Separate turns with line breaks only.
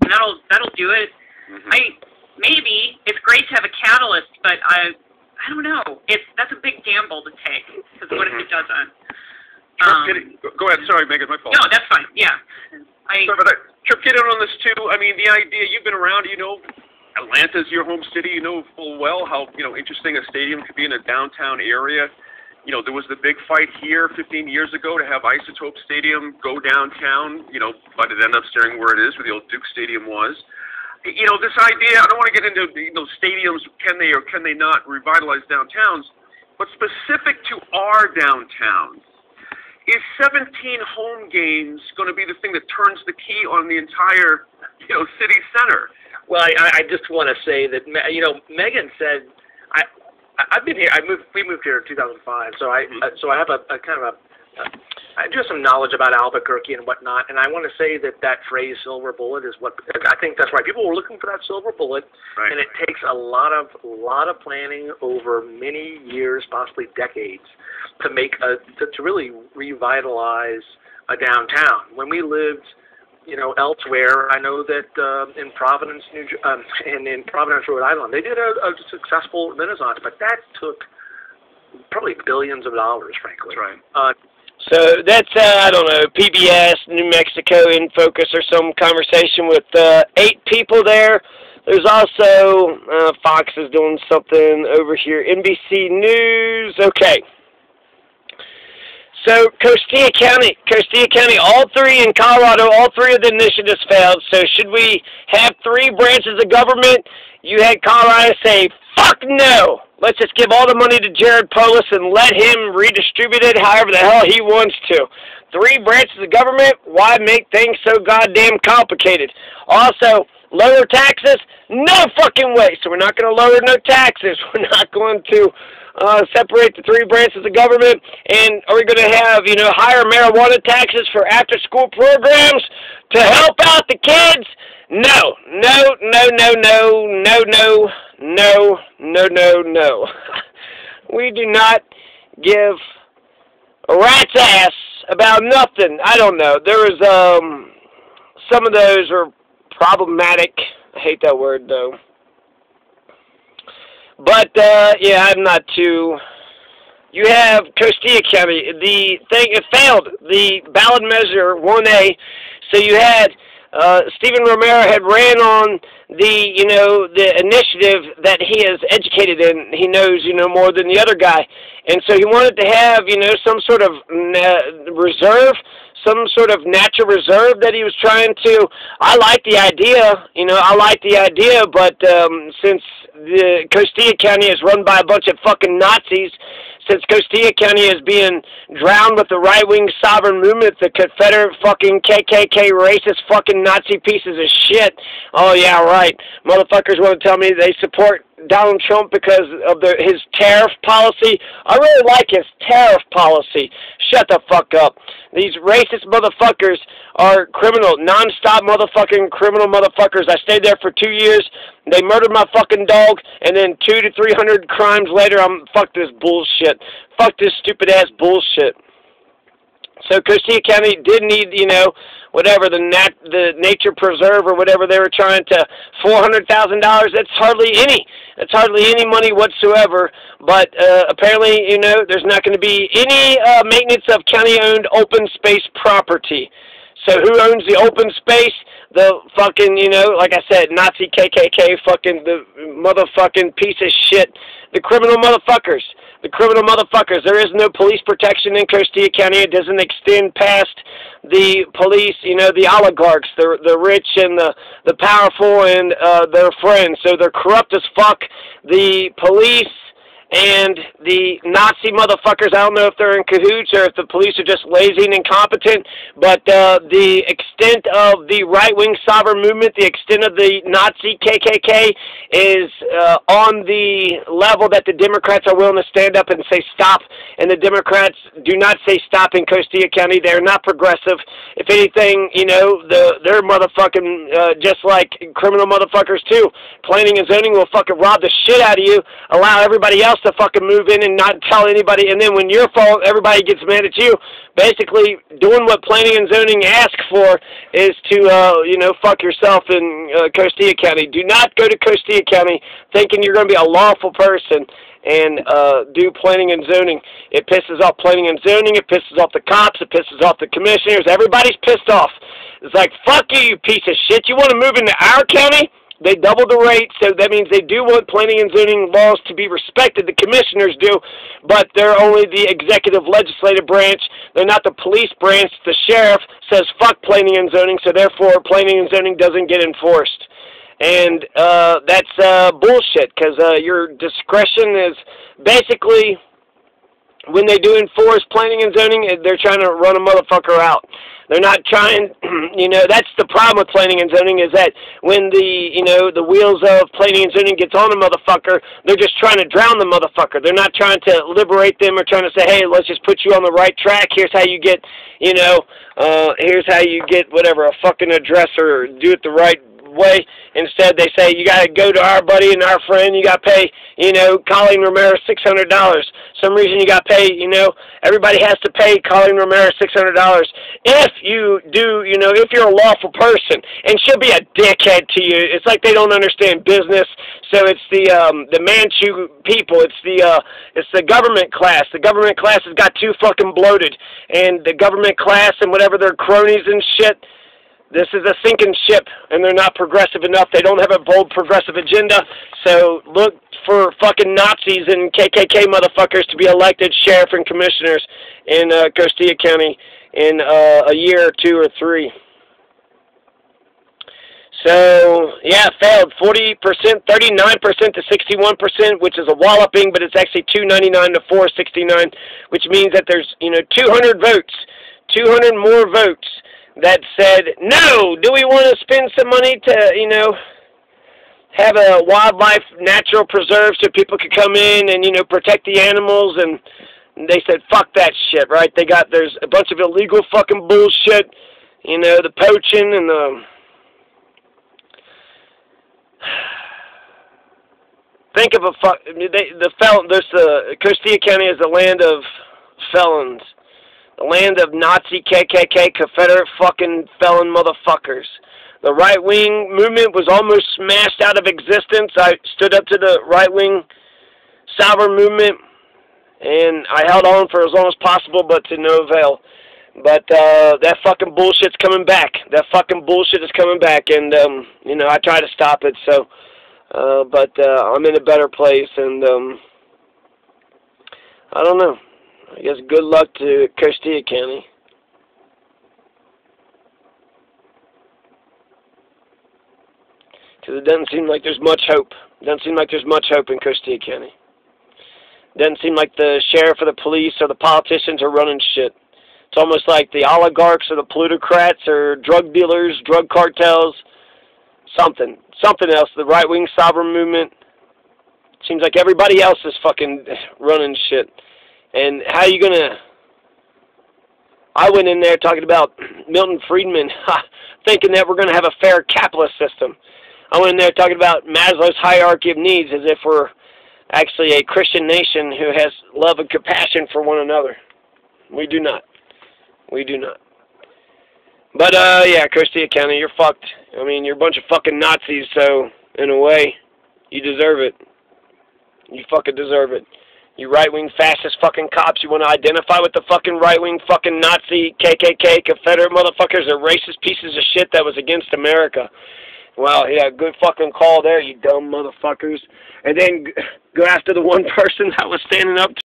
and that'll do it. Maybe it's great to have a catalyst, but I don't know. That's a big gamble to take, because what if it doesn't?
Go ahead. Sorry, Megan, my fault.
No, that's fine. Yeah.
Sorry about that. Trip, get in on this too. I mean, the idea, you've been around, you know, Atlanta's your home city. You know full well how, you know, interesting a stadium could be in a downtown area. You know, there was the big fight here 15 years ago to have Isotope Stadium go downtown, you know, but it ended up staying where it is, where the old Duke Stadium was. You know, this idea, I don't want to get into, you know, stadiums, can they or can they not revitalize downtowns, but specific to our downtowns. Is 17 home games going to be the thing that turns the key on the entire, you know, city center?
Well, I just want to say that, you know, Megan said, I've been here. We moved here in 2005, so I have a kind of I do have some knowledge about Albuquerque and whatnot, and I want to say that phrase "silver bullet" is what I think that's right. People were looking for that silver bullet,
right,
and it takes a lot of planning over many years, possibly decades, to make to really revitalize a downtown. When we lived, you know, elsewhere, I know that in Providence, in Providence, Rhode Island, they did a successful Renaissance, but that took probably billions of dollars, frankly.
That's right.
So that's, I don't know, PBS, New Mexico in focus or some conversation with 8 people there. There's also, Fox is doing something over here, NBC News. Okay. So Costilla County, all 3 in Colorado, all 3 of the initiatives failed. So should we have 3 branches of government? You had Colorado say, fuck no. Let's just give all the money to Jared Polis and let him redistribute it however the hell he wants to. 3 branches of government, why make things so goddamn complicated? Also, lower taxes? No fucking way. So we're not going to lower no taxes. We're not going to separate the 3 branches of government. And are we going to have, you know, higher marijuana taxes for after-school programs to help out the kids? No. We do not give a rat's ass about nothing. I don't know. There was, some of those are problematic. I hate that word, though. But, yeah, I'm not too... You have Costilla County. The thing, it failed. The ballot measure 1A. So you had... Stephen Romero had ran on the, you know, the initiative that he is educated in. He knows, you know, more than the other guy. And so he wanted to have, you know, some sort of reserve, some sort of natural reserve that he was trying to. I like the idea, you know, but since the Costilla County is run by a bunch of fucking Nazis, since Costilla County is being drowned with the right-wing sovereign movement, the Confederate fucking KKK racist fucking Nazi pieces of shit. Oh, yeah, right. Motherfuckers want to tell me they support Donald Trump because of his tariff policy. I really like his tariff policy. Shut the fuck up. These racist motherfuckers are criminal, non-stop motherfucking criminal motherfuckers. I stayed there for 2 years. They murdered my fucking dog, and then 200 to 300 crimes later, fuck this bullshit. Fuck this stupid-ass bullshit. So Costilla County did need, you know, whatever, the nature preserve or whatever they were trying to, $400,000, that's hardly any. That's hardly any money whatsoever. But apparently, you know, there's not going to be any maintenance of county-owned open space property. So who owns the open space? The fucking, you know, like I said, Nazi KKK, fucking the motherfucking piece of shit. The criminal motherfuckers. The criminal motherfuckers. There is no police protection in Costilla County. It doesn't extend past the police, you know, the oligarchs, the rich and the powerful and their friends. So they're corrupt as fuck. The police and the Nazi motherfuckers, I don't know if they're in cahoots or if the police are just lazy and incompetent, but the extent of the right-wing sovereign movement, the extent of the Nazi KKK is on the level that the Democrats are willing to stand up and say stop, and the Democrats do not say stop in Costilla County. They're not progressive. If anything, you know, they're motherfucking just like criminal motherfuckers too. Planning and zoning will fucking rob the shit out of you, allow everybody else house to fucking move in and not tell anybody, and then when your fault, everybody gets mad at you. Basically, doing what planning and zoning asks for is to, you know, fuck yourself in Costilla County. Do not go to Costilla County thinking you're going to be a lawful person and do planning and zoning. It pisses off planning and zoning. It pisses off the cops. It pisses off the commissioners. Everybody's pissed off. It's like, fuck you, you piece of shit. You want to move into our county? They doubled the rate, so that means they do want planning and zoning laws to be respected. The commissioners do, but they're only the executive legislative branch. They're not the police branch. The sheriff says fuck planning and zoning, so therefore planning and zoning doesn't get enforced. And that's bullshit, because your discretion is basically, when they do enforce planning and zoning, they're trying to run a motherfucker out. They're not trying, you know, that's the problem with planning and zoning, is that when the, you know, the wheels of planning and zoning gets on a motherfucker, they're just trying to drown the motherfucker. They're not trying to liberate them or trying to say, hey, let's just put you on the right track. Here's how you get, you know, here's how you get whatever, a fucking address, or do it the right way. Instead, they say, you got to go to our buddy and our friend. You got to pay, you know, Colleen Romero $600. Some reason you got to pay, you know, everybody has to pay Colleen Romero $600 if you do, you know, if you're a lawful person. And she'll be a dickhead to you. It's like they don't understand business. So it's the Manchu people. It's the government class. The government class has got too fucking bloated, and the government class and whatever their cronies and shit. This is a sinking ship, and they're not progressive enough. They don't have a bold progressive agenda. So look for fucking Nazis and KKK motherfuckers to be elected sheriff and commissioners in Costilla County in a year or 2 or 3. So, yeah, failed 40%, 39% to 61%, which is a walloping, but it's actually 299 to 469, which means that there's, you know, 200 votes, 200 more votes that said, no, do we want to spend some money to, you know, have a wildlife natural preserve so people could come in and, you know, protect the animals? And they said, fuck that shit, right? There's a bunch of illegal fucking bullshit, you know, the poaching and the... Think of Costilla County is the land of felons. The land of Nazi, KKK, Confederate fucking felon motherfuckers. The right-wing movement was almost smashed out of existence. I stood up to the right-wing sovereign movement, and I held on for as long as possible, but to no avail. But that fucking bullshit's coming back. That fucking bullshit is coming back, and, you know, I try to stop it, so... but I'm in a better place, and I don't know. I guess good luck to Costilla County. Because it doesn't seem like there's much hope. It doesn't seem like there's much hope in Costilla County. It doesn't seem like the sheriff or the police or the politicians are running shit. It's almost like the oligarchs or the plutocrats or drug dealers, drug cartels, something else. The right-wing sovereign movement. Seems like everybody else is fucking running shit. And how are you going to... I went in there talking about Milton Friedman, thinking that we're going to have a fair capitalist system. I went in there talking about Maslow's hierarchy of needs as if we're actually a Christian nation who has love and compassion for one another. We do not. We do not. But, yeah, Costilla County, you're fucked. I mean, you're a bunch of fucking Nazis, so, in a way, you deserve it. You fucking deserve it. You right-wing fascist fucking cops, you want to identify with the fucking right-wing fucking Nazi, KKK, Confederate motherfuckers, or racist pieces of shit that was against America. Well, yeah, good fucking call there, you dumb motherfuckers. And then go after the one person that was standing up to